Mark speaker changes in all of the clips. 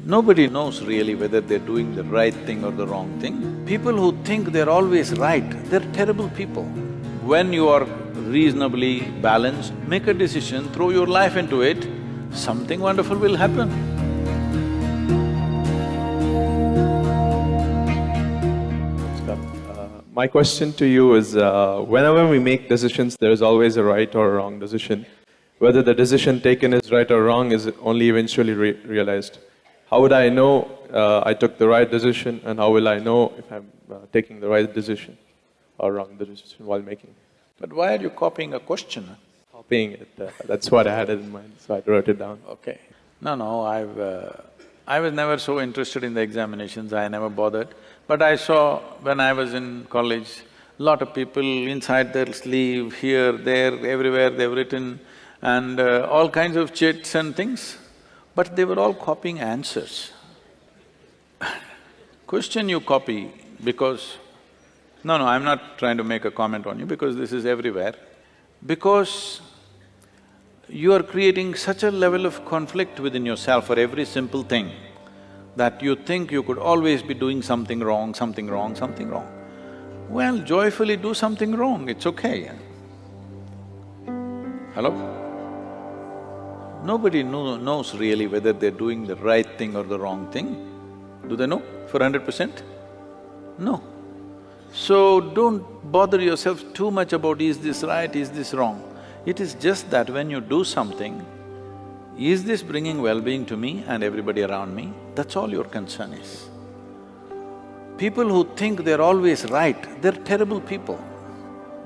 Speaker 1: Nobody knows really whether they're doing the right thing or the wrong thing. People who think they're always right, they're terrible people. When you are reasonably balanced, make a decision, throw your life into it, something wonderful will happen.
Speaker 2: My question to you is, whenever we make decisions, there is always a right or a wrong decision. Whether the decision taken is right or wrong is only eventually realized. How would I know I took the right decision, and how will I know if I'm taking the right decision or wrong decision while making it?
Speaker 1: But why are you copying a question?
Speaker 2: Copying it, that's what I had in mind, so I wrote it down.
Speaker 1: Okay. No, I was never so interested in the examinations, I never bothered. But I saw when I was in college, lot of people inside their sleeve, here, there, everywhere they've written and all kinds of chits and things, but they were all copying answers. Question you copy because… No, I'm not trying to make a comment on you because this is everywhere. Because you are creating such a level of conflict within yourself for every simple thing that you think you could always be doing something wrong, something wrong, something wrong. Well, joyfully do something wrong, it's okay. Hello? Nobody knows really whether they're doing the right thing or the wrong thing. Do they know for 100%? No. So don't bother yourself too much about is this right, is this wrong. It is just that when you do something, is this bringing well-being to me and everybody around me? That's all your concern is. People who think they're always right, they're terrible people.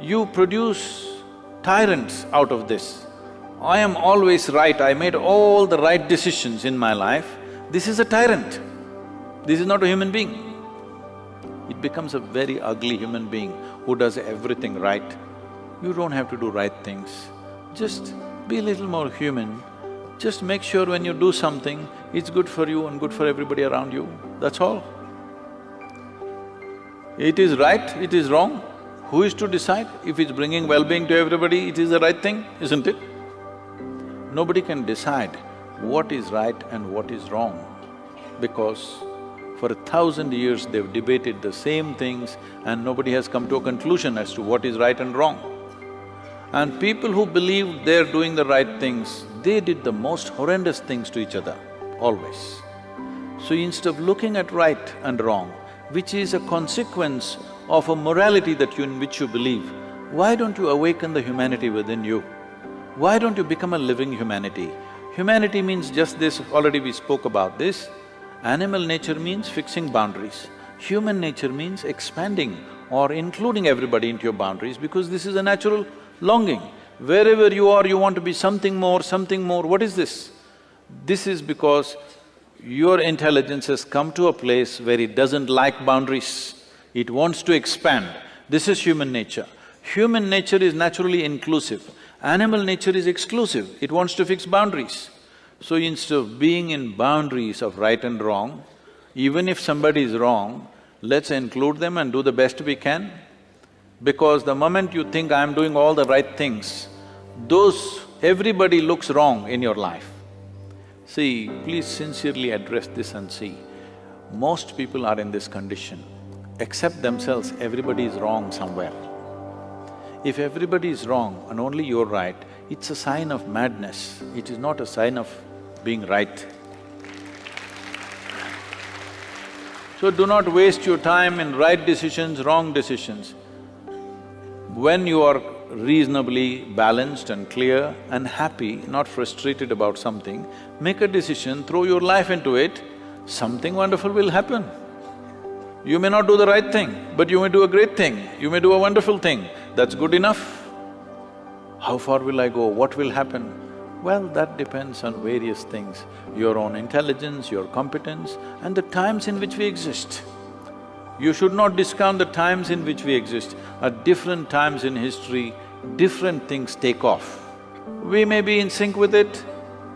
Speaker 1: You produce tyrants out of this. I am always right, I made all the right decisions in my life. This is a tyrant. This is not a human being. It becomes a very ugly human being who does everything right. You don't have to do right things. Just be a little more human. Just make sure when you do something, it's good for you and good for everybody around you, that's all. It is right, it is wrong, who is to decide? If it's bringing well-being to everybody, it is the right thing, isn't it? Nobody can decide what is right and what is wrong, because for 1,000 years they've debated the same things and nobody has come to a conclusion as to what is right and wrong. And people who believe they're doing the right things, they did the most horrendous things to each other, always. So instead of looking at right and wrong, which is a consequence of a morality in which you believe, why don't you awaken the humanity within you? Why don't you become a living humanity? Humanity means just this, already we spoke about this. Animal nature means fixing boundaries. Human nature means expanding or including everybody into your boundaries because this is a natural longing. Wherever you are, you want to be something more, something more. What is this? This is because your intelligence has come to a place where it doesn't like boundaries. It wants to expand. This is human nature. Human nature is naturally inclusive. Animal nature is exclusive, it wants to fix boundaries. So instead of being in boundaries of right and wrong, even if somebody is wrong, let's include them and do the best we can. Because the moment you think, I'm doing all the right things, everybody looks wrong in your life. See, please sincerely address this and see, most people are in this condition. Except themselves, everybody is wrong somewhere. If everybody is wrong and only you're right, it's a sign of madness, it is not a sign of being right. So do not waste your time in right decisions, wrong decisions. When you are reasonably balanced and clear and happy, not frustrated about something, make a decision, throw your life into it, something wonderful will happen. You may not do the right thing, but you may do a great thing, you may do a wonderful thing, that's good enough. How far will I go? What will happen? Well, that depends on various things, your own intelligence, your competence, and the times in which we exist. You should not discount the times in which we exist. At different times in history, different things take off. We may be in sync with it,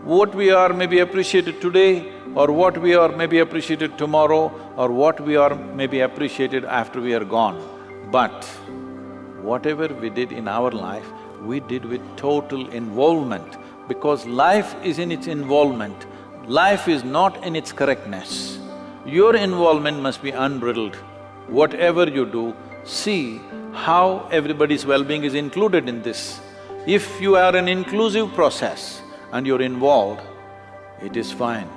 Speaker 1: what we are may be appreciated today, or what we are may be appreciated tomorrow, or what we are may be appreciated after we are gone. But whatever we did in our life, we did with total involvement. Because life is in its involvement, Life is not in its correctness. Your involvement must be unbridled. Whatever you do, see how everybody's well-being is included in this. If you are an inclusive process and you're involved, it is fine.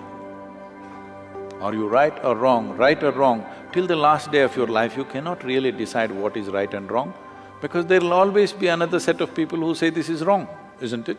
Speaker 1: Are you right or wrong? Right or wrong? Till the last day of your life, you cannot really decide what is right and wrong, because there'll always be another set of people who say this is wrong, isn't it?